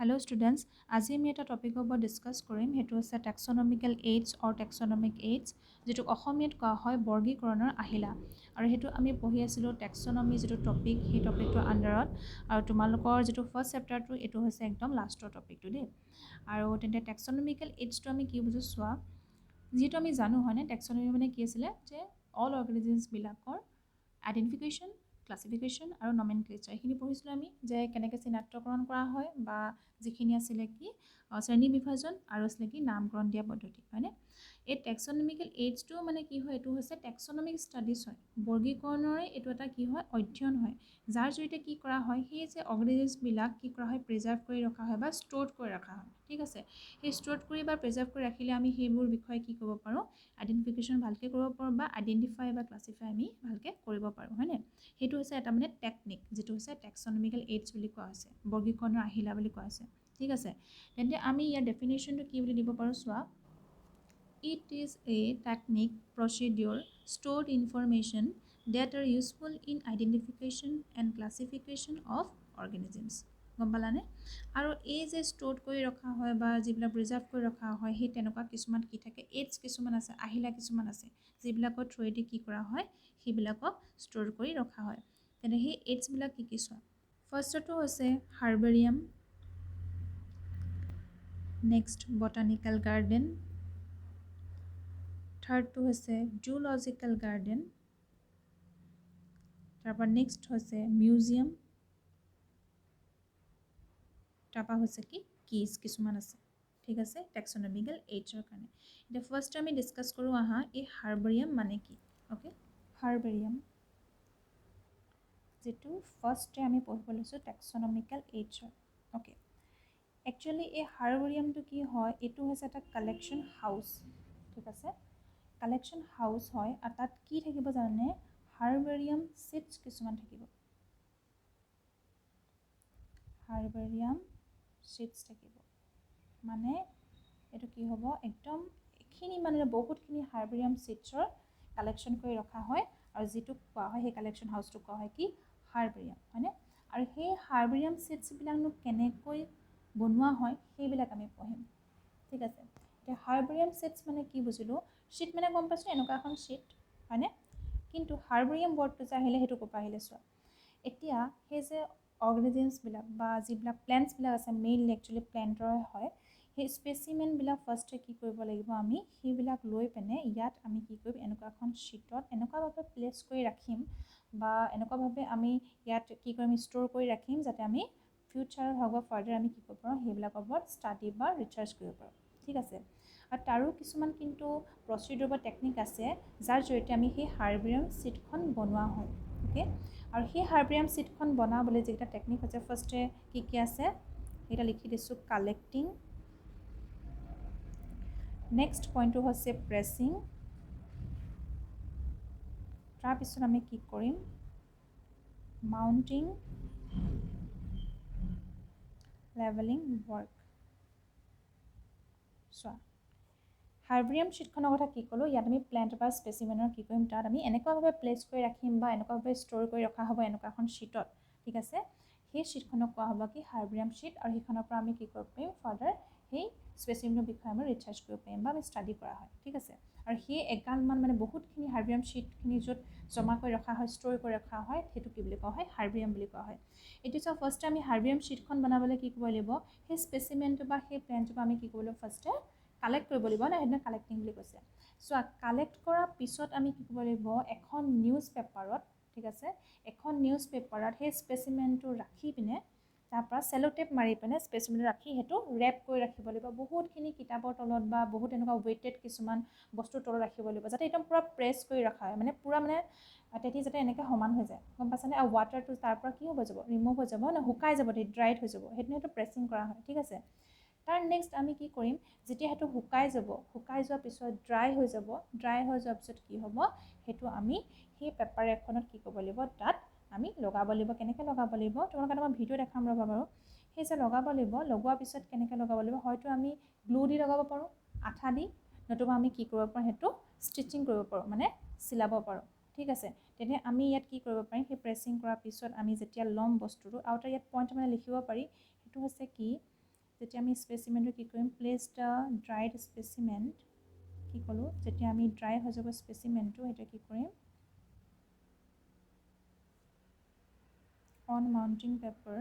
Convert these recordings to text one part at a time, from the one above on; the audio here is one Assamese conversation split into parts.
Hello students, আজি আমি এটা টপিকৰ ওপৰত ডিছকাছ কৰিম সেইটো হৈছে টেক্সনমিকেল এইডছ অৰ টেক্সনমিক এইডছ যিটো অসমীয়াত কোৱা হয় বৰ্গীকৰণৰ আহিলা আৰু সেইটো আমি পঢ়ি আছিলোঁ টেক্সনমি যিটো টপিক সেই টপিকটোৰ আণ্ডাৰত আৰু তোমালোকৰ যিটো ফাৰ্ষ্ট চেপ্টাৰটো এইটো হৈছে একদম লাষ্টৰ টপিকটো দেই আৰু তেন্তে টেক্সনমিকেল এইডছটো আমি কি বুজো চোৱা যিহেতু আমি জানো হয়নে টেক্সনমি মানে কি আছিলে যে অল অৰ্গেনিজমছবিলাকৰ আইডেণ্টিফিকেশ্যন ক্লাছিফিকেশ্যন আৰু নমেনক্লেচাৰ এইখিনি পঢ়িছিলোঁ আমি যে কেনেকৈ চিনাক্তকৰণ কৰা হয় বা যিখিনি আছিলে কি শ্ৰেণী বিভাজন আৰু আছিলে কি নামকৰণ দিয়া পদ্ধতি হয়নে এই টেক্সনমিকেল এইডছটো মানে কি হয় এইটো হৈছে টেক্সনমিক ষ্টাডিজ হয় বৰ্গীকৰণৰে এইটো এটা কি হয় অধ্যয়ন হয় যাৰ জৰিয়তে কি কৰা হয় সেই যে অৰ্গেনিজমছবিলাক কি কৰা হয় প্ৰিজাৰ্ভ কৰি ৰখা হয় বা ষ্ট'ৰ কৰি ৰখা হয় ঠিক আছে সেই ষ্ট'ৰ কৰি বা প্ৰিজাৰ্ভ কৰি ৰাখিলে আমি সেইবোৰ বিষয়ে কি কৰিব পাৰোঁ আইডেণ্টিফিকেশ্যন ভালকৈ কৰিব পাৰোঁ বা আইডেণ্টিফাই বা ক্লাছিফাই আমি ভালকৈ কৰিব পাৰোঁ হয়নে সেইটো হৈছে এটা মানে টেকনিক যিটো হৈছে টেক্সনমিকেল এইডছ বুলি কোৱা হৈছে বৰ্গীকৰণৰ আহিলা বুলি কোৱা হৈছে ঠিক আছে তেন্তে আমি ইয়াৰ ডেফিনেশ্যনটো কি বুলি দিব পাৰোঁ চোৱা it is a technique procedure stored information that are useful in identification and classification of organisms গম পালানে আৰু এই যে ষ্ট'ৰ কৰি ৰখা হয় বা যিবিলাক প্ৰিজাৰ্ভ কৰি ৰখা হয় সেই তেনেকুৱা কিছুমান কি থাকে এইডছ কিছুমান আছে আহিলা কিছুমান আছে যিবিলাকৰ থ্ৰুৱেদি কি কৰা হয় সেইবিলাকক ষ্ট'ৰ কৰি ৰখা হয় তেনে সেই এইডছবিলাক কি কি চোৱা ফাৰ্ষ্টটো হৈছে হাৰ্বেৰিয়াম নেক্সট বটানিকেল গাৰ্ডেন থাৰ্ডটো হৈছে জুলজিকেল গাৰ্ডেন তাৰপৰা নেক্সট হৈছে মিউজিয়াম তাৰপৰা হৈছে কি কিজ কিছুমান আছে ঠিক আছে টেক্সনমিকেল এইডছৰ কাৰণে এতিয়া ফাৰ্ষ্ট আমি ডিছকাছ কৰোঁ আহা এই হাৰ্বেৰিয়াম মানে কি অ'কে হাৰ্বেৰিয়াম যিটো ফাৰ্ষ্টে আমি পঢ়িব লৈছোঁ টেক্সনমিকেল এইডছৰ অ'কে একচুৱেলি এই হাৰ্বেৰিয়ামটো কি হয় এইটো হৈছে এটা কালেকশ্যন হাউচ ঠিক আছে কালেকশ্যন হাউচ হয় আৰু তাত কি থাকিব জানে হাৰ্বেৰিয়াম চিটছ কিছুমান থাকিব হাৰ্বেৰিয়াম চিটছ থাকিব মানে এইটো কি হ'ব একদম এইখিনি মানে বহুতখিনি হাৰ্বেৰিয়াম চিটছৰ কালেকশ্যন কৰি ৰখা হয় আৰু যিটো কোৱা হয় সেই কালেকশ্যন হাউচটো কোৱা হয় কি হাৰ্বেৰিয়াম হয়নে আৰু সেই হাৰ্বেৰিয়াম চিটছবিলাকনো কেনেকৈ বনোৱা হয় সেইবিলাক আমি পঢ়িম ঠিক আছে এতিয়া হাৰ্বেৰিয়াম চিটছ মানে কি বুজিলোঁ চিট মানে গম পাইছোঁ এনেকুৱা এখন চিট হয়নে কিন্তু হাৰ্বেৰিয়াম ৱৰ্ডটো যে আহিলে সেইটো ক'ৰ পৰা আহিলে চোৱা এতিয়া সেই যে অৰ্গেনিজমছবিলাক বা যিবিলাক প্লেণ্টছবিলাক আছে মেইনলি একচুৱেলি প্লেণ্টৰে হয় সেই স্পেচিমেনবিলাক ফাৰ্ষ্টে কি কৰিব লাগিব আমি সেইবিলাক লৈ পিনে ইয়াত আমি কি কৰিম এনেকুৱা এখন শ্বীটত এনেকুৱাভাৱে প্লেচ কৰি ৰাখিম বা এনেকুৱাভাৱে আমি ইয়াত কি কৰিম ষ্ট'ৰ কৰি ৰাখিম যাতে আমি ফিউচাৰত হওক বা ফাৰ্ডাৰ আমি কি কৰিব পাৰোঁ সেইবিলাকৰ ওপৰত ষ্টাডি বা ৰিচাৰ্চ কৰিব পাৰোঁ ঠিক আছে আৰু তাৰো কিছুমান কিন্তু প্ৰচিডিউৰ বা টেকনিক আছে যাৰ জৰিয়তে আমি সেই হাৰ্বেৰিয়াম চিটখন বনোৱা হয় অ'কে আৰু সেই হাৰ্বেৰিয়াম চিটখন বনাবলৈ যিকেইটা টেকনিক আছে ফাৰ্ষ্টে কি কি আছে সেইটা লিখি দিছোঁ কালেক্টিং নেক্সট পইণ্টটো হৈছে প্ৰেছিং তাৰপিছত আমি কি কৰিম মাউণ্টিং লেভেলিং ৱৰ্ক চোৱা হাৰ্বেৰিয়াম শ্বীটখনৰ কথা কি ক'লোঁ ইয়াত আমি প্লেণ্ট বা স্পেচিমেনৰ কি কৰিম তাত আমি এনেকুৱাভাৱে প্লেচ কৰি ৰাখিম বা এনেকুৱাভাৱে ষ্ট'ৰ কৰি ৰখা হ'ব এনেকুৱা এখন শ্বীটত ঠিক আছে সেই শ্বীটখনক কোৱা হ'ব কি হাৰ্বেৰিয়াম শ্বীট আৰু সেইখনৰ পৰা আমি কি কৰিব পাৰিম ফাৰ্ডাৰ সেই স্পেচিমেনৰ বিষয়ে আমি ৰিচাৰ্চ কৰিব পাৰিম বা আমি ষ্টাডি কৰা হয় ঠিক আছে আৰু সেই এগালমান মানে বহুতখিনি হাৰ্বেৰিয়াম শ্বীটখিনি য'ত জমা কৰি ৰখা হয় ষ্ট'ৰ কৰি ৰখা হয় সেইটো কি বুলি কোৱা হয় হাৰ্বেৰিয়াম বুলি কোৱা হয় এইটো চাওঁ ফাৰ্ষ্টে আমি হাৰ্বেৰিয়াম শ্বীটখন বনাবলৈ কি কৰিব লাগিব সেই স্পেচিমেনটো বা সেই প্লেণ্টটো আমি কি কৰিব লাগিব ফাৰ্ষ্টে কালেক্ট কৰিব লাগিব না সেইদিনা কালেক্টিং বুলি কৈছে চোৱা কালেক্ট কৰাৰ পিছত আমি কি কৰিব লাগিব এখন নিউজ পেপাৰত ঠিক আছে এখন নিউজ পেপাৰত সেই স্পেচিমেনটো ৰাখি পিনে তাৰপৰা চেলোটেপ মাৰি পিনে স্পেচিমেনটো ৰাখি সেইটো ৰেপ কৰি ৰাখিব লাগিব বহুতখিনি কিতাপৰ তলত বা বহুত এনেকুৱা ৱেইটেড কিছুমান বস্তুৰ তলত ৰাখিব লাগিব যাতে একদম পূৰা প্ৰেছ কৰি ৰখা হয় মানে পূৰা মানে তেতিয়া যাতে এনেকৈ সমান হৈ যায় গম পাইছানে আৰু ৱাটাৰটো তাৰ পৰা কি হ'ব যাব ৰিমুভ হৈ যাব নে শুকাই যাব ড্ৰাইড হৈ যাব সেইটো প্ৰেছিং কৰা হয় ঠিক আছে তাৰ নেক্সট আমি কি কৰিম যেতিয়া সেইটো শুকাই যোৱাৰ পিছত ড্ৰাই হৈ যোৱাৰ পিছত কি হ'ব সেইটো আমি সেই পেপাৰ এখনত কি কৰিব লাগিব তাত আমি লগাব লাগিব কেনেকৈ লগাব লাগিব তোমালোকে মই ভিডিঅ' দেখাম ৰ'বা বাৰু সেই যে লগাব লাগিব লগোৱাৰ পিছত কেনেকৈ লগাব লাগিব হয়তো আমি গ্লু দি লগাব পাৰোঁ আঠা দি নতুবা আমি কি কৰিব পাৰোঁ সেইটো ষ্টিচিং কৰিব পাৰোঁ মানে চিলাব পাৰোঁ ঠিক আছে তেতিয়া আমি ইয়াত কি কৰিব পাৰিম সেই প্ৰেছিং কৰাৰ পিছত আমি যেতিয়া ল'ম বস্তুটো আৰু তাৰ ইয়াত পইণ্ট মানে লিখিব পাৰি সেইটো হৈছে কি যেতিয়া আমি স্পেচিমেণ্টটো কি কৰিম, প্লেচ দ্য ড্ৰাইড স্পেচিমেণ্ট, কি ক'লোঁ, যেতিয়া আমি ড্ৰাই হৈ যাব স্পেচিমেণ্টটো, সেইটো কি কৰিম, on mounting paper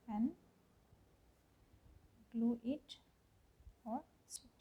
and glue it or stick.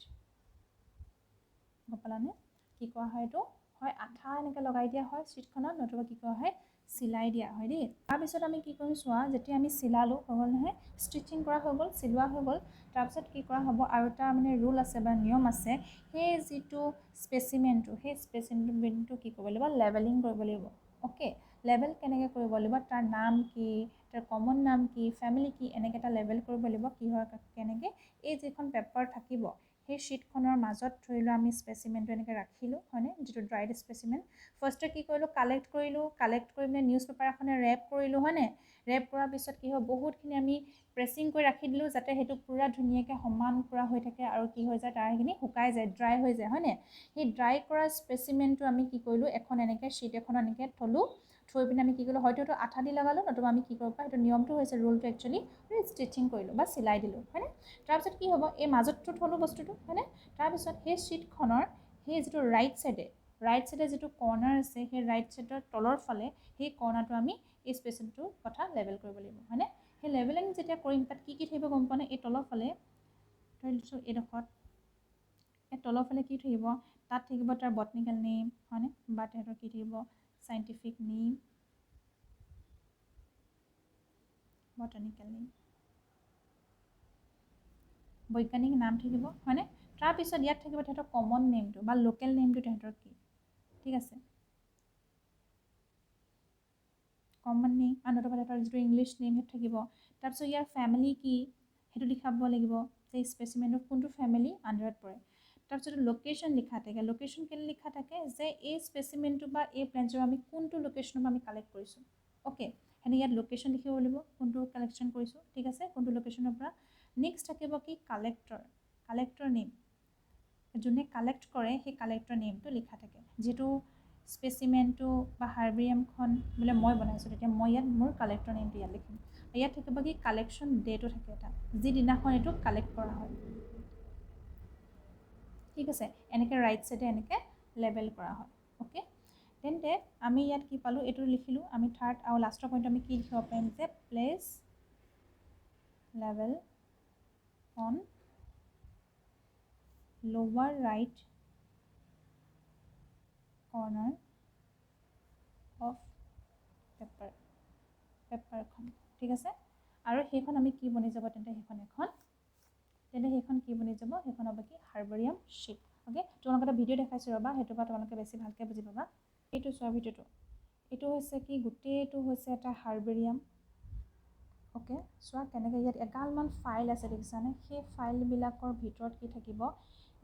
গম পালানে? কি কোৱা হয় এইটো, হয় আঠা এনেকৈ লগাই দিয়া হয় ছিটখনত, নতুবা কি কোৱা হয় চিলাই দিয়া হয় দেই। তাৰপিছত আমি কি কৰিম চোৱা, যেতিয়া আমি চিলালোঁ হৈ গ'ল নহয়, ষ্টিচিং কৰা হৈ গ'ল, চিলোৱা হৈ গ'ল, তাৰপিছত কি কৰা হ'ব, আৰু এটা মানে ৰুল আছে বা নিয়ম আছে, সেই যিটো স্পেচিমেণ্টটো, সেই স্পেচিমেণ্টটো কি কৰিব লাগিব, লেবেলিং কৰিব লাগিব। অ'কে, লেবেল কেনেকৈ কৰিব লাগিব, তাৰ নাম কি, তাৰ কমন নাম কি, ফেমিলি কি, এনেকৈ এটা লেবেল কৰিব লাগিব। কি হয় কেনেকৈ, এই যিখন পেপাৰ থাকিব সেই শ্বীটখনৰ মাজত ধৰি লোৱা আমি স্পেচিমেণ্টটো এনেকৈ ৰাখিলোঁ হয়নে, যিটো ড্ৰাইড স্পেচিমেণ্ট। ফাৰ্ষ্টে কি কৰিলোঁ, কালেক্ট কৰি পিনে নিউজ পেপাৰ এখনে ৰেপ কৰিলোঁ হয়নে, ৰেপ কৰাৰ পিছত কি হয়, বহুতখিনি আমি প্ৰেছিং কৰি ৰাখি দিলোঁ, যাতে সেইটো পূৰা ধুনীয়াকৈ সমান পূৰা হৈ থাকে আৰু কি হৈ যায়, তাৰ সেইখিনি শুকাই যায়, ড্ৰাই হৈ যায় হয়নে। সেই ড্ৰাই কৰা স্পেচিমেণ্টটো আমি কি কৰিলোঁ, এখন এনেকৈ শ্বীট এখন এনেকৈ থলোঁ, থৈ পিনে আমি কি কৰিলোঁ, হয়তো এইটো আঠা দি লগালোঁ, নতুবা আমি কি কৰিব পাৰোঁ, সেইটো নিয়মটো হৈছে, ৰুলটো একচুৱেলি ষ্টিচিং কৰিলোঁ বা চিলাই দিলোঁ হয়নে। তাৰপিছত কি হ'ব, এই মাজতটো থলোঁ বস্তুটো হয়নে, তাৰপিছত সেই শ্বীটখনৰ সেই যিটো ৰাইট চাইডে যিটো কৰ্নাৰ আছে, সেই ৰাইট চাইডৰ তলৰ ফালে সেই কৰ্নাৰটো আমি এই স্পেচিমেণ্টটোৰ কথা লেবেল কৰিব লাগিব হয়নে। সেই লেবেলিং যেতিয়া কৰিম, তাত কি থাকিব গম পোৱা নে, এই তলৰ ফালে ধৰি লৈছোঁ এইডোখৰত, এই তলৰ ফালে কি থাকিব, তাত থাকিব তাৰ বটনিকেল নেম হয়নে, বা তেহেঁতৰ কি থাকিব চাইণ্টিফিক নেম, বটানিকেল নেম, বৈজ্ঞানিক নাম থাকিব হয়নে। তাৰপিছত ইয়াত থাকিব তেহেঁতৰ কমন নেমটো বা লোকেল নেমটো তেহেঁতৰ কি, ঠিক আছে, কমন নেম আৰু নতুবা তেহেঁতৰ যিটো ইংলিছ নেম সেইটো থাকিব। তাৰপিছত ইয়াৰ ফেমিলি কি সেইটো লিখাব লাগিব, যে স্পেচিমেণ্টৰ কোনটো ফেমিলি আণ্ডাৰত পৰে। তাৰপিছত লোকেশ্যন লিখা থাকে, লোকেশ্যন কেলৈ লিখা থাকে, যে এই স্পেচিমেণ্টটো বা এই প্লেণ্টছৰ আমি কোনটো লোকেশ্যনৰ পৰা আমি কালেক্ট কৰিছোঁ। অ'কে, সেনেকৈ ইয়াত লোকেশ্যন লিখিব লাগিব, কোনটো কালেকশ্যন কৰিছোঁ, ঠিক আছে, কোনটো লোকেশ্যনৰ পৰা। নেক্সট থাকিব কি কালেক্টৰ নেম, যোনে কালেক্ট কৰে সেই কালেক্টৰ নেমটো লিখা থাকে। যিহেতু স্পেচিমেণ্টটো বা হাৰ্বেৰিয়ামখন বোলে মই বনাইছোঁ, তেতিয়া মই ইয়াত মোৰ কালেক্টৰ নেমটো ইয়াত লিখিম। ইয়াত থাকিব কি কালেকশ্যন ডেটো থাকে এটা, যিদিনাখন এইটো কালেক্ট কৰা হয়, ঠিক আছে। এনেকৈ ৰাইট চাইডে এনেকৈ লেবেল কৰা হয়। অ'কে, তেন্তে আমি ইয়াত কি পালোঁ, এইটো লিখিলোঁ আমি। থাৰ্ড আৰু লাষ্টৰ পইণ্টটো আমি কি লিখিব পাৰিম, যে place label on lower right corner of পেপাৰখন, ঠিক আছে। আৰু সেইখন আমি কি বনি যাব, তেন্তে সেইখন কি বনি যাব, সেইখন হ'ব কি হাৰ্বেৰিয়াম শ্বীট। অ'কে, তোমালোকক এটা ভিডিঅ' দেখাইছোঁ ৰ'বা, সেইটোৰ পৰা তোমালোকে বেছি ভালকৈ বুজি পাবা। এইটো চোৱা ভিডিঅ'টো, এইটো হৈছে কি, গোটেইটো হৈছে এটা হাৰ্বেৰিয়াম। অ'কে, চোৱা কেনেকৈ ইয়াত এগালমান ফাইল আছে দেখিছানে, সেই ফাইলবিলাকৰ ভিতৰত কি থাকিব,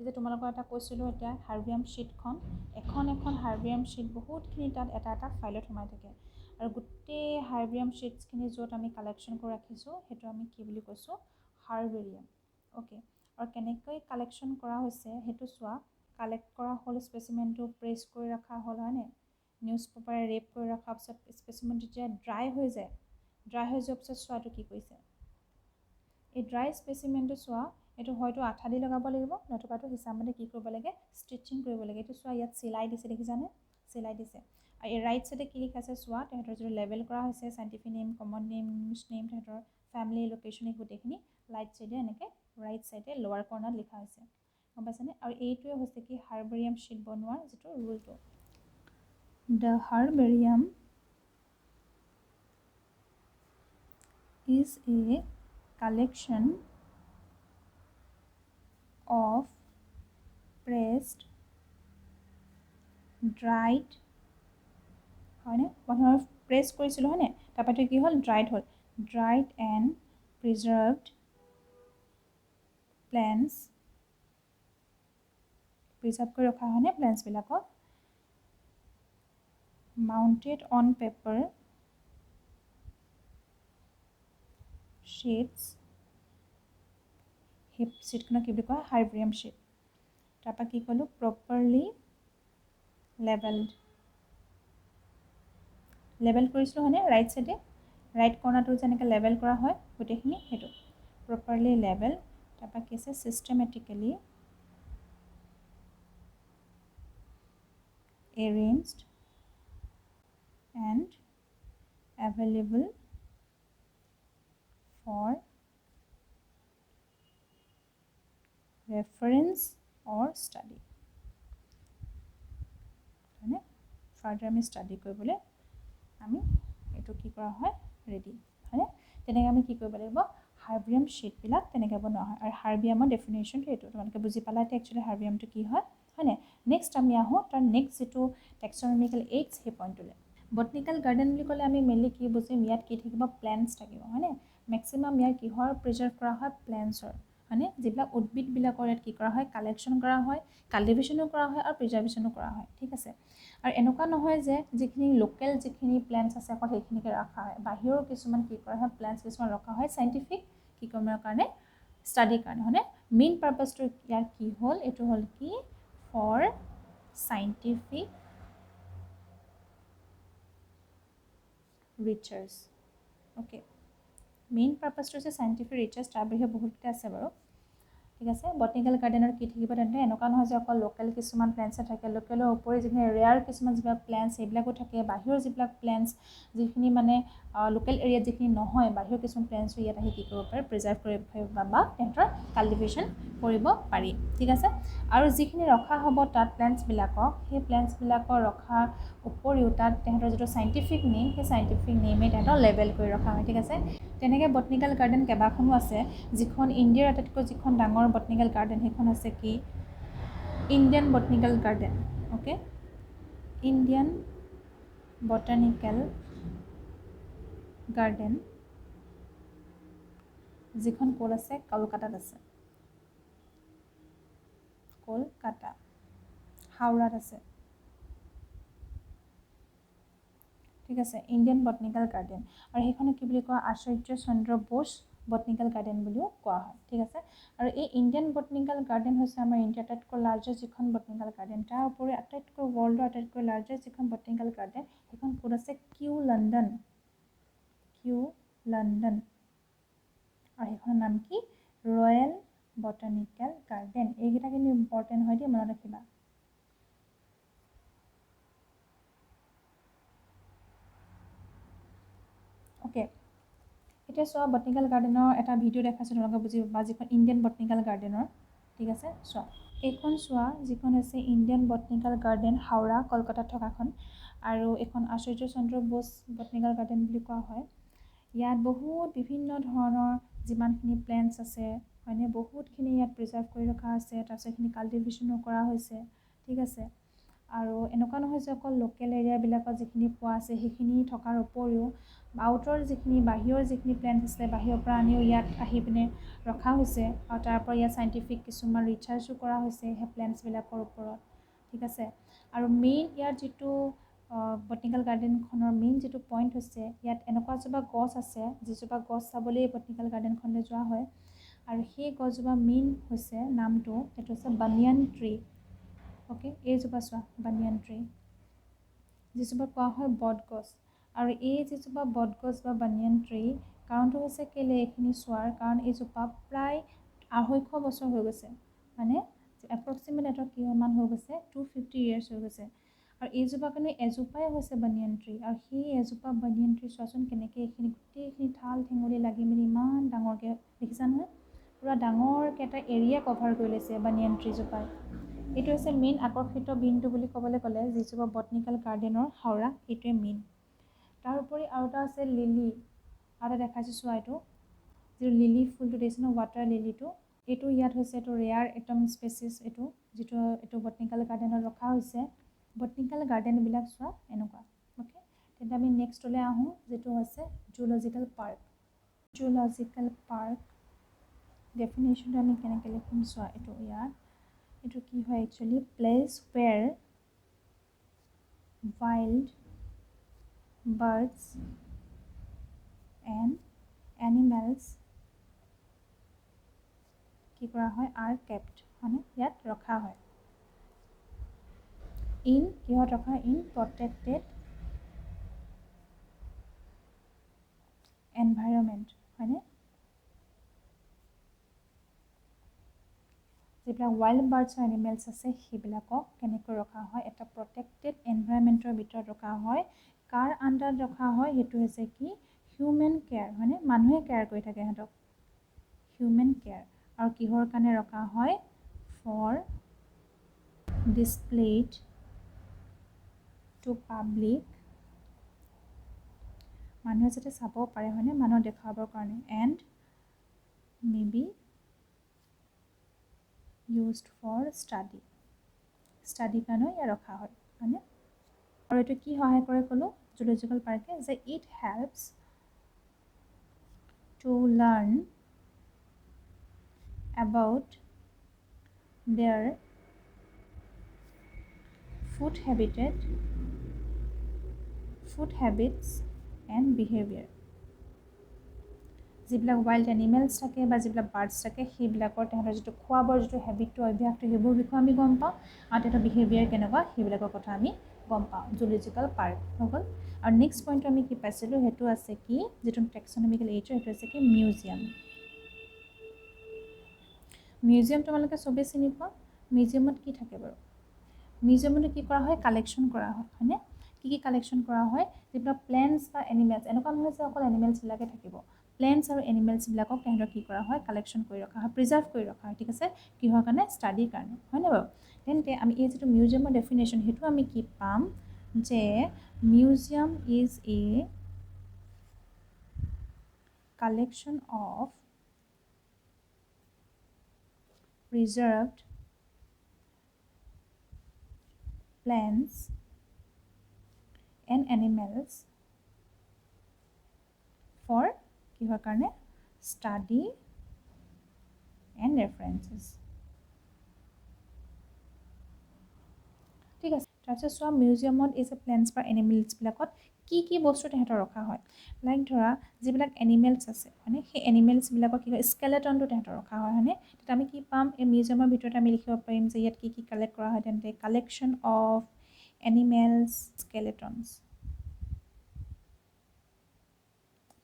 যে তোমালোকৰ এটা কৈছিলোঁ এতিয়া হাৰ্বেৰিয়াম শ্বীটখন, এখন হাৰ্বেৰিয়াম শ্বীট বহুতখিনি তাত এটা ফাইলত সোমাই থাকে। আৰু গোটেই হাৰ্বেৰিয়াম শ্বীটছখিনি য'ত আমি কালেকশ্যন কৰি ৰাখিছোঁ, সেইটো আমি কি বুলি কৈছোঁ, হাৰ্বেৰিয়াম। অ'কে, আৰু কেনেকৈ কালেকশ্যন কৰা হৈছে সেইটো চোৱা, কালেক্ট কৰা হ'ল স্পেচিমেণ্টটো, প্ৰেছ কৰি ৰখা হ'ল হয়নে, নিউজ পেপাৰে ৰেপ কৰি ৰখাৰ পিছত স্পেচিমেণ্ট যেতিয়া ড্ৰাই হৈ যোৱাৰ পিছত চোৱাটো কি কৰিছে, এই ড্ৰাই স্পেচিমেণ্টটো চোৱা, এইটো হয়তো আঠা দি লগাব লাগিব, নতুবাটো হিচাপমতে কি কৰিব লাগে, ষ্টিচিং কৰিব লাগে। এইটো চোৱা ইয়াত চিলাই দিছে দেখিছানে, চিলাই দিছে। আৰু এই ৰাইট চাইডে কি লিখা আছে চোৱা, তেহেঁতৰ যিটো লেবেল কৰা হৈছে, scientific name, common name, English name, তেহেঁতৰ ফেমিলি, লোকেশ্যন, এই গোটেইখিনি ৰাইট চাইডে এনেকৈ ৰাইট চাইডে লোৱাৰ কৰ্ণাৰত লিখা হৈছে, গম পাইছেনে। আৰু এইটোৱে হৈছে কি হাৰ্বেৰিয়াম শ্বীট বনোৱাৰ যিটো ৰুলটো। The herbarium is a collection of pressed, dried হয়নে, প্ৰথমে প্ৰেছ কৰিছিলোঁ হয়নে, তাৰপৰা কি হ'ল, ড্ৰাইড হ'ল, ড্ৰাইড এণ্ড প্ৰিজাৰ্ভড প্লেণ্টছ, প্ৰিজাৰ্ভ কৰি ৰখা হয়নে প্লেণ্টছবিলাকক, মাউণ্টেড অন পেপাৰ শ্বীটছ, সেই শ্বীটখনক কি বুলি কোৱা, হাৰ্বেৰিয়াম শ্বীট। তাৰপৰা কি ক'লোঁ, প্ৰপাৰলি লেবেলড, লেবেল কৰিছিলোঁ হয়নে ৰাইট চাইডে ৰাইট কৰ্ণাৰটো যেনেকৈ লেবেল কৰা হয় গোটেইখিনি সেইটো প্ৰপাৰলি লেবেল তাৰপৰা কি আছে systematically arranged and available for reference or study হয়নে ফাৰ্ডাৰ আমি ষ্টাডি কৰিবলৈ আমি এইটো কি কৰা হয় ৰেডি হয়নে তেনেকৈ আমি কি কৰিব লাগিব হাৰ্বিয়াম শ্বীটবিলাক তেনেকৈ বনোৱা হয় আৰু হাৰ্বিয়ামৰ ডেফিনেশ্যনটো এইটো তোমালোকে বুজি পালা এতিয়া একচুৱেলি হাৰ্বিয়ামটো কি হয় হয়নে নেক্সট আমি আহোঁ তাৰ নেক্সট যিটো টেক্সনমিকেল এইডছ সেই পইণ্টটোলৈ বটনিকেল গাৰ্ডেন বুলি ক'লে আমি মেইনলি কি বুজিম ইয়াত কি থাকিব প্লেণ্টছ থাকিব হয়নে মেক্সিমাম ইয়াৰ কিহৰ প্ৰিজাৰ্ভ কৰা হয় প্লেণ্টছৰ হয়নে যিবিলাক উদ্ভিদবিলাকৰ ইয়াত কি কৰা হয় কালেকশ্যন কৰা হয় কাল্টিভেশ্যনো কৰা হয় আৰু প্ৰিজাৰ্ভেশ্যনো কৰা হয় ঠিক আছে আৰু এনেকুৱা নহয় যে যিখিনি লোকেল যিখিনি প্লেণ্টছ আছে অকল সেইখিনিকে ৰখা হয় বাহিৰৰ কিছুমান কি কৰা হয় প্লেণ্টছ কিছুমান ৰখা হয় চাইণ্টিফিক কি কৰিবৰ কাৰণে ষ্টাডিৰ কাৰণে হয়নে মেইন পাৰ্পাছটো ইয়াৰ কি হ'ল এইটো হ'ল কি for scientific research okay main পাৰ্পাছটো হৈছে চাইণ্টিফিক ৰিচাৰ্চ তাৰ বাহিৰে বহুতকেইটা আছে বাৰু ঠিক আছে বটনিকেল গাৰ্ডেনৰ কি থাকিব তেন্তে এনেকুৱা নহয় যে অকল লোকেল কিছুমান প্লেণ্টছে থাকে লোকেলৰ উপৰি যিখিনি ৰেয়াৰ কিছুমান যিবিলাক প্লেণ্টছ সেইবিলাকো থাকে বাহিৰৰ যিবিলাক প্লেণ্টছ যিখিনি মানে লোকেল এৰিয়াত যিখিনি নহয় বাহিৰৰ কিছুমান প্লেণ্টছো ইয়াত আহি কি কৰিব পাৰে প্ৰিজাৰ্ভ কৰিব বা তেহেঁতৰ কাল্টিভেশ্যন কৰিব পাৰি ঠিক আছে আৰু যিখিনি ৰখা হ'ব তাত প্লেণ্টছবিলাকক সেই প্লেণ্টছবিলাকৰ ৰখাৰ উপৰিও তাত তেহেঁতৰ যিটো চাইণ্টিফিক নেম সেই চাইণ্টিফিক নেমে তেহেঁতৰ লেবেল কৰি ৰখা হয় ঠিক আছে তেনেকৈ বটনিকেল গাৰ্ডেন কেইবাখনো আছে যিখন ইণ্ডিয়াৰ আটাইতকৈ যিখন ডাঙৰ বটনিকেল গাৰ্ডেন সেইখন আছে কি Indian botanical garden okay Indian botanical garden যিখন ক'ত আছে কলকাতাত আছে কলকাতা হাওড়াত আছে ঠিক আছে ইণ্ডিয়ান বটনিকেল গাৰ্ডেন আৰু সেইখনক কি বুলি কোৱা আচাৰ্য চন্দ্ৰ বোস বটনিকেল গাৰ্ডেন বুলিও কোৱা হয় ঠিক আছে আৰু এই ইণ্ডিয়ান বটনিকেল গাৰ্ডেন হৈছে আমাৰ ইণ্ডিয়াৰ আটাইতকৈ লাৰ্জেষ্ট যিখন বটনিকেল গাৰ্ডেন তাৰ উপৰি আটাইতকৈ ৱৰ্ল্ডৰ আটাইতকৈ লাৰ্জেষ্ট যিখন বটনিকেল গাৰ্ডেন সেইখন ক'ত আছে কিউ লণ্ডন আৰু সেইখনৰ নাম কি ৰয়েল বটানিকেল গাৰ্ডেন এইকেইটা কিন্তু ইম্পৰ্টেণ্ট হয় দেই মনত ৰাখিবা অ'কে এতিয়া চোৱা বটনিকেল গাৰ্ডেনৰ এটা ভিডিঅ' দেখাইছোঁ তোমালোকে বুজি পাবা যিখন ইণ্ডিয়ান বটনিকেল গাৰ্ডেনৰ ঠিক আছে চোৱা এইখন চোৱা যিখন হৈছে ইণ্ডিয়ান বটনিকেল গাৰ্ডেন হাওড়া কলকাতাত থকাখন আৰু এইখন আচাৰ্য চন্দ্ৰ বোস বটনিকেল গাৰ্ডেন বুলি কোৱা হয় ইয়াত বহুত বিভিন্ন ধৰণৰ যিমানখিনি প্লেণ্টছ আছে হয়নে বহুতখিনি ইয়াত প্ৰিজাৰ্ভ কৰি ৰখা আছে তাৰপিছত এইখিনি কাল্টিভেশ্যনো কৰা হৈছে ঠিক আছে আৰু এনেকুৱা নহয় যে অকল লোকেল এৰিয়াবিলাকত যিখিনি পোৱা আছে সেইখিনি থকাৰ উপৰিও আউটৰ যিখিনি বাহিৰৰ যিখিনি প্লেণ্টছ আছে বাহিৰৰ পৰা আনিও ইয়াত আহি পিনে ৰখা হৈছে আৰু তাৰ পৰা ইয়াত চাইণ্টিফিক কিছুমান ৰিচাৰ্চো কৰা হৈছে সেই প্লেণ্টছবিলাকৰ ওপৰত ঠিক আছে আৰু মেইন ইয়াৰ যিটো বটনিকেল গাৰ্ডেনখনৰ মেইন যিটো পইণ্ট হৈছে ইয়াত এনেকুৱা এজোপা গছ আছে যিজোপা গছ চাবলৈ বটনিকেল গাৰ্ডেনখনলৈ যোৱা হয় আৰু সেই গছজোপা মেইন হৈছে নামটো সেইটো হৈছে বানিয়ান ট্ৰী অ'কে এইজোপা চোৱা বানিয়ান ট্ৰী যিজোপা কোৱা হয় বটগছ আৰু এই যিজোপা বটগছ বা বানিয়ান ট্ৰী কাৰণটো হৈছে কেলৈ এইখিনি চোৱাৰ কাৰণ এইজোপা প্ৰায় 250 বছৰ হৈ গৈছে মানে এপ্ৰক্সিমেট এটা কিমান হৈ গৈছে 250 years হৈ গৈছে আৰু এইজোপা কাৰণে এজোপাই হৈছে বানিয়ান ট্ৰী আৰু সেই এজোপা বানিয়ান ট্ৰী চোৱাচোন কেনেকৈ এইখিনি গোটেইখিনি ঠাল ঠেঙুলি লাগি মেলি ইমান ডাঙৰকৈ দেখিছা নহয় পূৰা ডাঙৰকৈ এটা এৰিয়া কভাৰ কৰি লৈছে বানিয়ান ট্ৰীজোপাই এইটো হৈছে মেইন আকৰ্ষিত বিন্দু বুলি ক'বলৈ গ'লে যিজোপা বটনিকেল গাৰ্ডেনৰ হাওড়া এইটোৱে মেইন তাৰ উপৰি আৰু এটা আছে লিলি আৰু এটা দেখাইছোঁ চোৱা এইটো যিটো লিলি ফুলটো দেখিছে ন ৱাটাৰ লিলিটো এইটো ইয়াত হৈছে এইটো ৰেয়াৰ একদম স্পেচিছ এইটো বটনিকেল গাৰ্ডেনত ৰখা হৈছে বটনিকেল গাৰ্ডেনবিলাক চোৱা এনেকুৱা অ'কে তেন্তে আমি নেক্সটলৈ আহোঁ যিটো হৈছে জুলজিকেল পাৰ্ক ডেফিনেশ্যনটো আমি কেনেকৈ লিখিম চোৱা এইটো ইয়াত এইটো কি হয় actually place where wild birds and animals কি কৰা হয় are kept মানে ইয়াত ৰখা হয় কিহত ৰখা in protected এনভাইৰনমেণ্ট হয়নে যিবিলাক ৱাইল্ড বাৰ্ডছ আৰু এনিমেলছ আছে সেইবিলাকক কেনেকৈ ৰখা হয় এটা প্ৰটেক্টেড এনভাইৰনমেণ্টৰ ভিতৰত ৰখা হয় কাৰ আণ্ডাৰত ৰখা হয় সেইটো হৈছে কি হিউমেন কেয়াৰ হয়নে মানুহে কেয়াৰ কৰি থাকে সিহঁতক হিউমেন কেয়াৰ আৰু কিহৰ কাৰণে ৰখা হয় ফৰ ডিছপ্লেড টু পাব্লিক মানুহে যাতে চাব পাৰে হয়নে মানুহক দেখাবৰ কাৰণে and may be used for study কাৰণে ইয়াৰ ৰখা হয় হয়নে আৰু এইটো কি সহায় কৰে ক'লো জুলজিকেল পাৰ্কে যে it helps to learn about their food habits and behavior যিবিলাক ৱাইল্ড এনিমেলছ থাকে বা যিবিলাক বাৰ্ডছ থাকে সেইবিলাকৰ তেহেঁতৰ যিটো খোৱা বোৱাৰ যিটো হেবিটটো অভ্যাসটো সেইবোৰ বিষয়ে আমি গম পাওঁ আৰু তেহেঁতৰ বিহেভিয়াৰ কেনেকুৱা সেইবিলাকৰ কথা আমি গম পাওঁ জুলজিকেল পাৰ্ক হৈ গ'ল আৰু নেক্সট পইণ্টটো আমি কি পাইছিলোঁ সেইটো আছে কি যিটো টেক্সনমিকেল এইজৰ সেইটো আছে কি মিউজিয়াম তোমালোকে চবেই চিনি পোৱা মিউজিয়ামত কি থাকে বাৰু মিউজিয়ামত কি কৰা হয় কালেকশ্যন কৰা হয় হয়নে কি কালেকশ্যন কৰা হয় যিবিলাক প্লেণ্টছ বা এনিমেলছ এনেকুৱা নহয় যে অকল এনিমেলছবিলাকে থাকিব প্লেণ্টছ আৰু এনিমেলছবিলাকক তেহেঁতক কি কৰা হয় কালেকশ্যন কৰি ৰখা হয় প্ৰিজাৰ্ভ কৰি ৰখা হয় ঠিক আছে কিহৰ কাৰণে ষ্টাডিৰ কাৰণে হয়নে বাৰু তেন্তে আমি এই যিটো মিউজিয়ামৰ ডেফিনেশ্যন সেইটো আমি কি পাম যে museum is a collection of preserved plants and animals for কিহৰ কাৰণে study and references ঠিক আছে তাৰপিছত চোৱা মিউজিয়ামত এই যে প্লেণ্টছ বা এনিমেলছবিলাকত কি বস্তু তেহেঁতৰ ৰখা হয় লাইক ধৰা যিবিলাক এনিমেলছ আছে মানে সেই এনিমেলছবিলাকৰ কি হয় স্কেলেটনটো তেহেঁতৰ ৰখা হয় হয়নে তেতিয়া আমি কি পাম এই মিউজিয়ামৰ ভিতৰত আমি লিখিব পাৰিম যে ইয়াত কি কালেক্ট কৰা হয় তেন্তে কালেকশ্যন অফ এনিমেলছ স্কেলেটনছ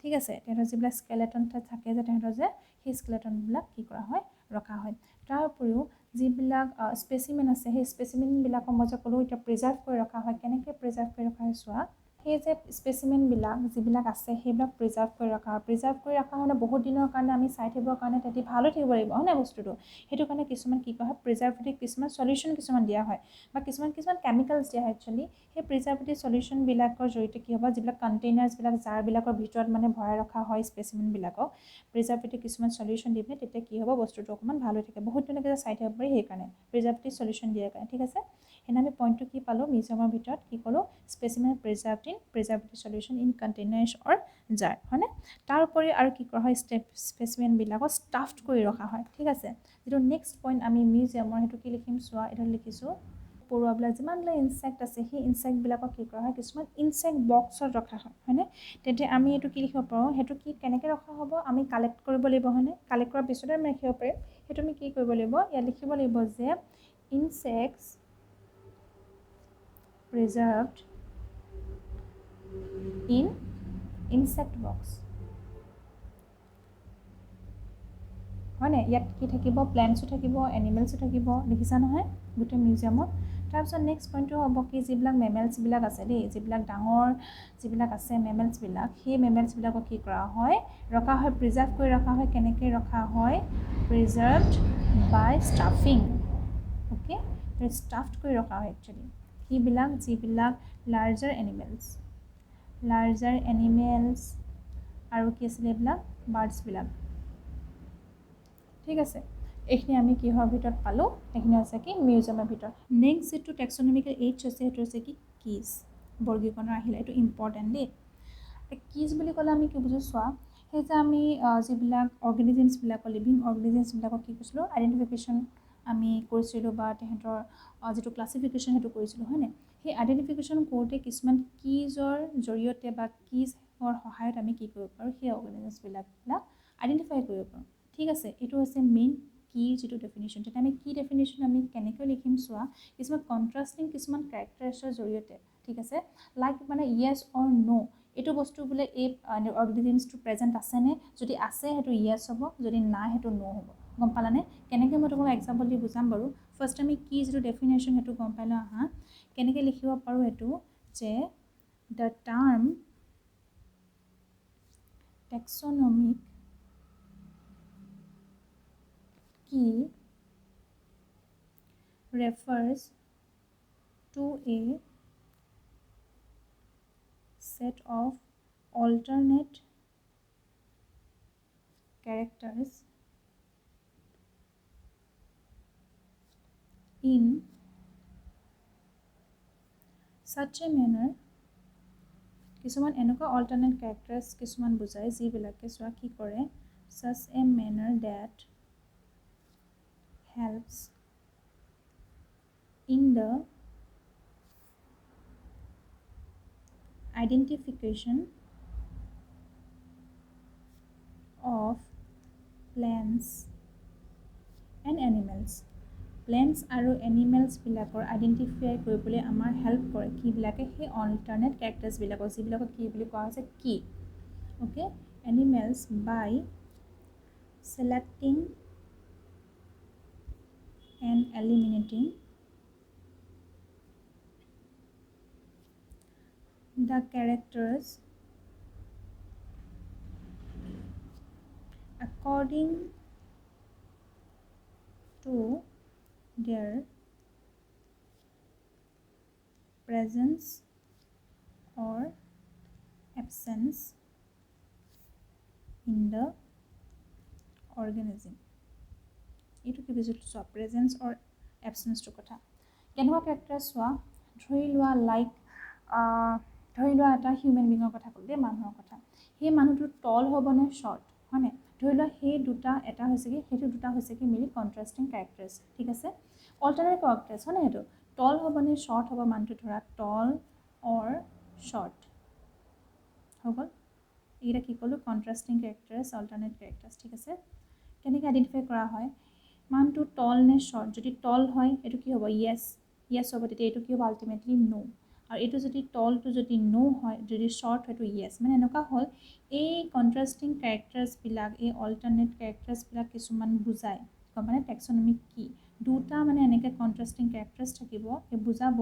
ঠিক আছে তেহেঁতৰ যিবিলাক স্কেলেটন থাকে যে তেহেঁতৰ যে সেই স্কেলেটনবিলাক কি কৰা হয় ৰখা হয় তাৰ উপৰিও যিবিলাক স্পেচিমেন আছে সেই স্পেচিমেনবিলাকৰ মই যে ক'লোঁ এতিয়া প্ৰিজাৰ্ভ কৰি ৰখা হয় কেনেকৈ প্ৰিজাৰ্ভ কৰি ৰখা হয় চোৱা সেই যে স্পেচিমেনবিলাক যিবিলাক আছে সেইবিলাক প্ৰিজাৰ্ভ কৰি ৰখা হয় মানে বহুত দিনৰ কাৰণে আমি চাই থাকিবৰ কাৰণে তেহেঁতি ভাল হৈ থাকিব লাগিব হয় নাই বস্তুটো সেইটো কাৰণে কিছুমান কি কৰা হয় প্ৰিজাৰ্ভেটিভ কিছুমান চলিউশ্যন কিছুমান দিয়া হয় বা কিছুমান কেমিকেলছ দিয়া হয় একচুৱেলি সেই প্ৰিজাৰ্ভেটিভ চলিউশ্যনবিলাকৰ জৰিয়তে কি হ'ব যিবিলাক কণ্টেইনাৰ্ছবিলাক জাৰবিলাকৰ ভিতৰত মানে ভৰাই ৰখা হয় স্পেচিমেনবিলাকক প্ৰিজাৰ্ভেটিভ কিছুমান চলিউশ্যন দি পিনে তেতিয়া কি হ'ব বস্তুটো অকণমান ভাল হৈ থাকে বহুত দিনলৈকে চাই থাকিব পাৰি সেইকাৰণে প্ৰিজাৰ্ভেটিভ চলিউশ্যন দিয়াৰ কাৰণে ঠিক আছে সেনে আমি পইণ্টটো কি পালোঁ মিউজিয়ামৰ ভিতৰত কি ক'লোঁ স্পেচিমেন প্ৰিজাৰ্ভেটিভ চলিউশ্যন ইন কণ্টেইনাৰ্ছ অৰ জাৰ হয়নে তাৰ উপৰি আৰু কি কৰা হয় স্পেচিমেনবিলাকক ষ্টাফড কৰি ৰখা হয় ঠিক আছে যিটো নেক্সট পইণ্ট আমি মিউজিয়ামৰ সেইটো কি লিখিম চোৱা এইটো লিখিছোঁ পৰুৱাবিলাক যিমানবিলাক ইনচেক্ট আছে সেই ইনচেক্টবিলাকক কি কৰা হয় কিছুমান ইনচেক্ট বক্সত ৰখা হয় হয়নে তেতিয়া আমি এইটো কি লিখিব পাৰোঁ সেইটো কি কেনেকৈ ৰখা হ'ব আমি কালেক্ট কৰিব লাগিব হয়নে কালেক্ট কৰাৰ পিছতে আমি ৰাখিব পাৰিম সেইটো আমি কি কৰিব লাগিব ইয়াত লিখিব লাগিব যে insects preserved in insect box হয় নাই ইয়াত কি থাকিব প্লেণ্টছো থাকিব এনিমেলছো থাকিব দেখিছা নহয় গোটেই মিউজিয়ামত তাৰপিছত নেক্সট পইণ্টটো হ'ব কি যিবিলাক মেমেলছবিলাক আছে দেই যিবিলাক ডাঙৰ যিবিলাক আছে মেমেলছবিলাক সেই মেমেলছবিলাকক কি কৰা হয় ৰখা হয় প্ৰিজাৰ্ভ কৰি ৰখা হয় কেনেকৈ ৰখা হয় প্ৰিজাৰ্ভড বাই ষ্টাফিং অ'কে ষ্টাফড কৰি ৰখা হয় একচুৱেলি যিবিলাক লাৰ্জাৰ এনিমেলছ আৰু কি আছিলে এইবিলাক বাৰ্ডছবিলাক ঠিক আছে এইখিনি আমি কিহৰ ভিতৰত পালোঁ এইখিনি আছে কি মিউজিয়ামৰ ভিতৰত নেক্সট যিটো টেক্সনমিকেল এইজ আছে সেইটো হৈছে কি কিজ বৰ্গীকৰণৰ আহিলে এইটো ইম্পৰ্টেণ্ট দেই কিজ বুলি ক'লে আমি কি বুজোঁ চোৱা সেই যে আমি যিবিলাক অৰ্গেনিজিমছবিলাকৰ লিভিং অৰ্গেনিজিমছবিলাকক কি কৈছিলোঁ আইডেণ্টিফিকেশ্যন আমি কৰিছিলোঁ বা তেহেঁতৰ যিটো ক্লাছিফিকেশ্যন সেইটো কৰিছিলোঁ হয়নে সেই আইডেণ্টিফিকেশ্যন কৰোঁতে কিছুমান কিজৰ জৰিয়তে বা কিজৰ সহায়ত আমি কি কৰিব পাৰোঁ সেই অৰ্গেনিজিমছবিলাক আইডেণ্টিফাই কৰিব পাৰোঁ ঠিক আছে এইটো হৈছে মেইন কিৰ যিটো ডেফিনেশ্যন তেতিয়া আমি কি ডেফিনেশ্যন আমি কেনেকৈ লিখিম চোৱা কিছুমান কণ্ট্ৰাষ্টিং কিছুমান কেৰেক্টাৰ্ছৰ জৰিয়তে ঠিক আছে লাইক মানে য়েছ অৰ ন' এইটো বস্তু বোলে এই অৰ্গেনিজমছটো প্ৰেজেণ্ট আছেনে, যদি আছে সেইটো য়েছ হ'ব, যদি নাই সেইটো নো হ'ব। গম পালানে? কেনেকৈ মই তোমাক এক্সাম্পল দি বুজাম বাৰু। ফাৰ্ষ্ট আমি কি যিটো ডেফিনেশ্যন সেইটো গম পাই লওঁ আহা। কেনেকৈ লিখিব পাৰোঁ এইটো যে the term taxonomic key refers to a set of alternate characters in such a manner, কিছুমান এনেকুৱা alternate characters কিছুমান বুজায় যিবিলাকে চোৱা কি কৰে, such a manner that helps in the identification of plants and animals. Plants আৰু এনিমেলছবিলাকৰ আইডেণ্টিফাই কৰিবলৈ আমাৰ হেল্প কৰে কিবিলাকে, সেই অল্টাৰনেট কেৰেক্টাৰ্ছবিলাকক, যিবিলাকক কি বুলি কোৱা হৈছে কি। Okay, animals by selecting and eliminating the characters according to their presence or absence in the organism. এইটো কি বুজিলোঁ চোৱা, প্ৰেজেঞ্চ অৰ এবচেঞ্চটোৰ কথা। কেনেকুৱা কেৰেক্টাৰ চোৱা, ধৰি লোৱা এটা হিউমেন বিঙৰ কথা ক'লোঁ দেই, মানুহৰ কথা। সেই মানুহটো টল হ'বনে শ্বৰ্ট, হয়নে? ধৰি লোৱা সেই দুটা, এটা হৈছে কি, সেইটো দুটা হৈছে কি মিলি কণ্ট্ৰাষ্টিং কেৰেক্টাৰ্ছ, ঠিক আছে? অল্টাৰনেট কেৰেক্টাৰ্ছ হয়নে? সেইটো টল হ'বনে শ্বৰ্ট হ'ব, মানুহটো ধৰা টল অৰ শ্বৰ্ট হৈ গ'ল। এইকেইটা কি ক'লোঁ, কণ্ট্ৰাষ্টিং কেৰেক্টাৰ্ছ, অল্টাৰনেট কেৰেক্টাৰ্ছ, ঠিক আছে? কেনেকৈ আইডেণ্টিফাই কৰা হয়, মানুহটো টল নে শ্বৰ্ট। যদি টল হয় এইটো কি হ'ব, য়েছ হ'ব, তেতিয়া এইটো কি হ'ব আল্টিমেটলি নো। আৰু এইটো যদি টলটো যদি নো হয়, যদি শ্বৰ্ট হয়তো য়েছ। মানে এনেকুৱা হ'ল এই কণ্ট্ৰাষ্টিং কেৰেক্টাৰ্ছবিলাক, এই অল্টাৰনেট কেৰেক্টাৰ্ছবিলাক কিছুমান বুজায়, গম পানে? টেক্সনমিক কি দুটা মানে এনেকৈ কণ্ট্ৰাষ্টিং কেৰেক্টাৰ্ছ থাকিব, এই বুজাব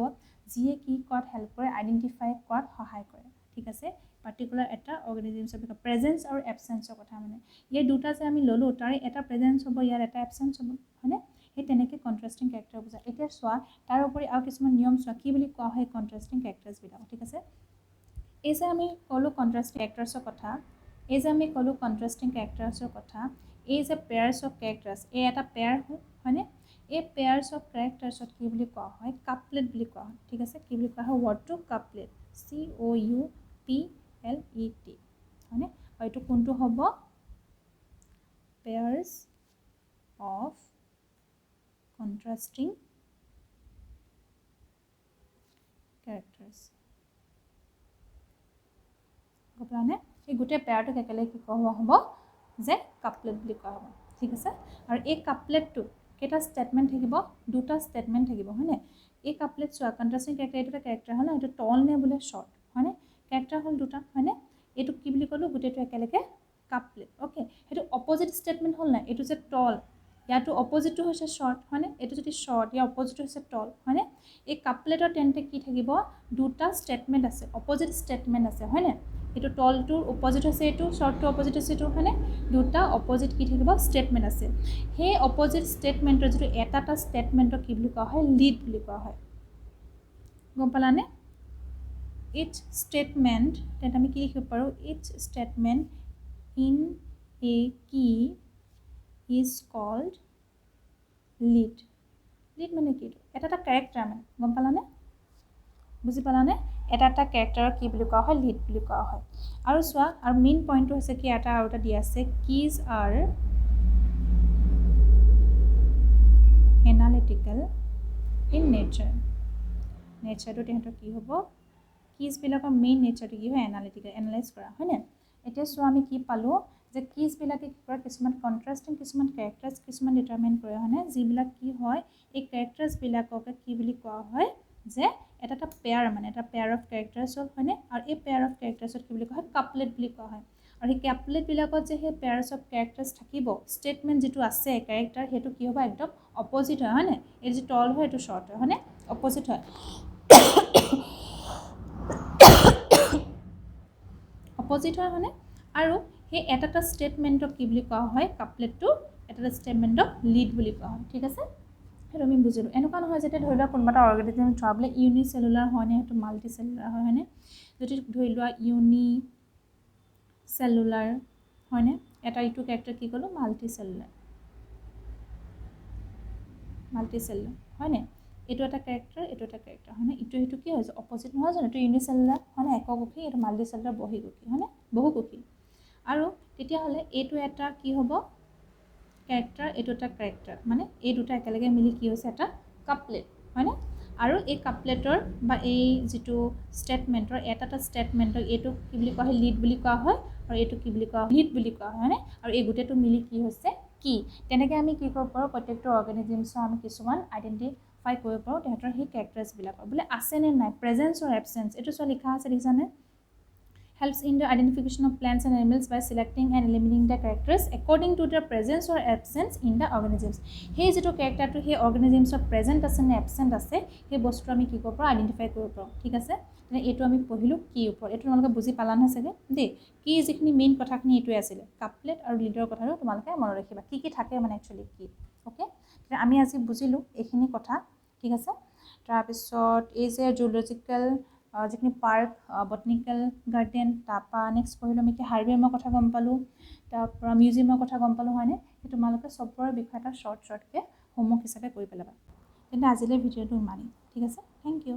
যিয়ে কি কৰাত হেল্প কৰে, আইডেণ্টিফাই কৰাত সহায় কৰে, ঠিক আছে? পাৰ্টিকুলাৰ এটা অৰ্গেনিজমছৰ বিষয়ে প্ৰেজেঞ্চ আৰু এবচেঞ্চৰ কথা। মানে ইয়াৰ দুটা যে আমি ল'লোঁ, তাৰে এটা প্ৰেজেঞ্চ হ'ব, ইয়াৰ এটা এবচেঞ্চ হ'ব, হয়নে? সেই তেনেকৈ কণ্ট্ৰাষ্টিং কেৰেক্টাৰ বুজায়। এতিয়া চোৱা তাৰ উপৰি আৰু কিছুমান নিয়ম চোৱা, কি বুলি কোৱা হয় কণ্ট্ৰাষ্টিং কেৰেক্টাৰ্ছবিলাক, ঠিক আছে? এই যে আমি ক'লোঁ কণ্ট্ৰাষ্টিং কেৰেক্টাৰ্ছৰ কথা, এই যে পেয়াৰ্ছ অফ কেৰেক্টাৰ্ছ, এই এটা পেয়াৰ হয়, হয়নে? এই পেয়াৰ্ছ অফ কেৰেক্টাৰ্ছত কি বুলি কোৱা হয়, কাপলেট বুলি কোৱা হয়, ঠিক আছে? কি বুলি কোৱা হয়, ৱৰ্ডটো কাপলেট, COUPLET, হয়নে? আৰু এইটো কোনটো হ'ব, পেয়াৰ্ছ অফ কণ্ট্ৰাষ্টিং কেৰেক্টাৰ্ছ। গম পালানে? এই গোটেই পেয়াৰটোক একেলগে কি কোৱা হ'ব যে কাপলেট বুলি কোৱা হ'ব, ঠিক আছে? আৰু এই কাপলেটটো কেইটা ষ্টেটমেণ্ট থাকিব, দুটা ষ্টেটমেণ্ট থাকিব, হয়নে? এই কাপলেট চোৱা, কণ্ট্ৰাষ্টিং কেৰেক্টাৰ, এইটো এটা কেৰেক্টাৰ হ'ল, এইটো টল নে বোলে শ্বৰ্ট, হয়নে? কেৰেক্টাৰ হ'ল দুটা, হয়নে? এইটো কি বুলি ক'লোঁ, গোটেইটো একেলগে কাপলেট। অ'কে, সেইটো অপজিট ষ্টেটমেণ্ট হ'ল নাই, এইটো যে টল, ইয়াৰটো অপজিটটো হৈছে শ্বৰ্ট, হয়নে? এইটো যদি শ্বৰ্ট, ইয়াৰ অপজিটটো হৈছে টল, হয়নে? এই কাপলেটৰ তেন্তে কি থাকিব, দুটা ষ্টেটমেণ্ট আছে, অপজিট ষ্টেটমেণ্ট আছে, হয়নে? এইটো টলটোৰ অপজিট হৈছে এইটো, শ্বৰ্টটোৰ অপজিট হৈছে এইটো, হয়নে? দুটা অপজিট কি থাকিব, ষ্টেটমেণ্ট আছে। সেই অপজিট ষ্টেটমেণ্টৰ যিটো এটা ষ্টেটমেণ্টক কি বুলি কোৱা হয়, লিড বুলি কোৱা হয়। গম পালানে? ইচ ষ্টেটমেণ্ট, তেন্তে আমি কি লিখিব পাৰোঁ, ইচ ষ্টেটমেণ্ট ইন এ কি ইজ কল্ড লিড। লিড মানে কি, এটা কেৰেক্টাৰ মানে, গম পালানে? বুজি পালানে? এটা কেৰেক্টাৰক কি বুলি কোৱা হয়, লিড বুলি কোৱা হয়। আৰু চোৱা, আৰু মেইন পইণ্টটো হৈছে কি, আৰু এটা দিয়া আছে, keys are analytical in nature. নেচাৰটো তেহেঁতৰ কি হ'ব, কিজবিলাকৰ মেইন নেচাৰটো কি হয়, এনালিটিকেল, এনালাইজ কৰা, হয়নে? এতিয়া চোৱা আমি কি পালোঁ, যে কিজবিলাকে কি কৰে, কিছুমান কণ্ট্ৰাষ্টিং কিছুমান কেৰেক্টাৰ্ছ কিছুমান ডিটাৰমাইন কৰে, হয়নে? যিবিলাক কি হয়, এই কেৰেক্টাৰ্ছবিলাককে কি বুলি কোৱা হয়, যে এটা পেয়াৰ মানে এটা পেয়াৰ অফ কেৰেক্টাৰ্ছ হ'ল হয়নে আৰু এই পেয়াৰ অফ কেৰেক্টাৰ্ছত কি বুলি কোৱা হয় কাপলেট বুলি কোৱা হয় আৰু সেই কাপলেটবিলাকত যে সেই পেয়াৰ্ছ অফ কেৰেক্টাৰ্ছ থাকিব ষ্টেটমেণ্ট যিটো আছে কেৰেক্টাৰ সেইটো কি হ'ব একদম অপজিট হয় হয়নে এই যি টল হয় এইটো শ্বৰ্ট হয় হয়নে অপজিট হয় অপজিট হয় হয়নে আৰু সেই এটা ষ্টেটমেণ্টক কি বুলি কোৱা হয় কাপলেটটো এটা ষ্টেটমেণ্টক লিড বুলি কোৱা হয় ঠিক আছে সেইটো আমি বুজিলোঁ এনেকুৱা নহয় যেতিয়া ধৰি লোৱা কোনোবা এটা অৰ্গেনিজম ধৰা বোলে ইউনিচেলুলাৰ হয়নে সেইটো মাল্টিচেলুলাৰ হয় হয়নে যদি ধৰি লোৱা ইউনিচেলুলাৰ হয়নে এটা ইটো কেৰেক্টাৰ কি ক'লোঁ মাল্টিচেলুলাৰ হয়নে এইটো এটা কেৰেক্টাৰ এইটো এটা কেৰেক্টাৰ হয়নে ইটো সিটো কি হৈছে অপজিট নহয় জানো এইটো ইউনিচেলুলাৰ হয়নে এককোষী এইটো মাল্টিচেলুলাৰ বহুকোষী হয়নে বহুকোষী আৰু তেতিয়াহ'লে এইটো এটা কি হ'ব কেৰেক্টাৰ এইটো এটা কেৰেক্টাৰ মানে এই দুটা একেলগে মিলি কি হৈছে এটা কাপলেট হয়নে আৰু এই কাপলেটৰ বা এই যিটো ষ্টেটমেণ্টৰ এটা ষ্টেটমেণ্টক এইটো কি বুলি কোৱা হয় লিড বুলি কোৱা হয় আৰু এইটো কি বুলি কোৱা হয় লিড বুলি কোৱা হয় হয়নে আৰু এই গোটেইটো মিলি কি হৈছে কি তেনেকৈ আমি কি কৰিব পাৰোঁ প্ৰত্যেকটো অৰ্গেনিজমছৰ আমি কিছুমান আইডেণ্টিফাই কৰিব পাৰোঁ তেহেঁতৰ সেই কেৰেক্টাৰ্ছবিলাকৰ বোলে আছেনে নাই প্ৰেজেঞ্চ অৰ এবচেঞ্চ এইটো চোৱা লিখা আছে দেখিছানে helps in the identification of plants and animals by selecting and eliminating the characters according to their presence or absence in the organisms. সেই যেটো ক্যাৰেক্টাৰটো সেই অৰ্গানিজমছৰ প্ৰেজেন্ট আছে নে এবসেন্ট আছে সেই বস্তুটো আমি কি কৰিব পাৰোঁ আইডেন্টিফাই কৰিব পাৰোঁ ঠিক আছে মানে এইটো আমি পঢ়িলোঁ কি ওপৰত এইটো তোমালোকে বুজি পালা নহয় চাগে দেই কি যিখিনি মেইন কথাখিনি এইটোৱে আছিলে কাপলেট আৰু লিডৰ কথাটো তোমালোকে মনত ৰাখিবা কি থাকে মানে একচুৱেলি কি ওকে তেতিয়া আমি আজি বুজিলোঁ এইখিনি কথা ঠিক আছে তাৰপিছত এই যে জুলজিকেল যিখিনি পাৰ্ক বটানিকেল গাৰ্ডেন তাৰপৰা নেক্সট পঢ়িলোঁ আমি এতিয়া হাৰ্বেৰিয়ামৰ কথা গম পালোঁ তাৰপৰা মিউজিয়ামৰ কথা গম পালোঁ হয়নে সেই তোমালোকে চবৰে বিষয়ে এটা শ্বৰ্টকৈ হোমৱৰ্ক হিচাপে কৰি পেলাবা তেন্তে আজিলৈ ভিডিঅ'টো ইমানেই ঠিক আছে থেংক ইউ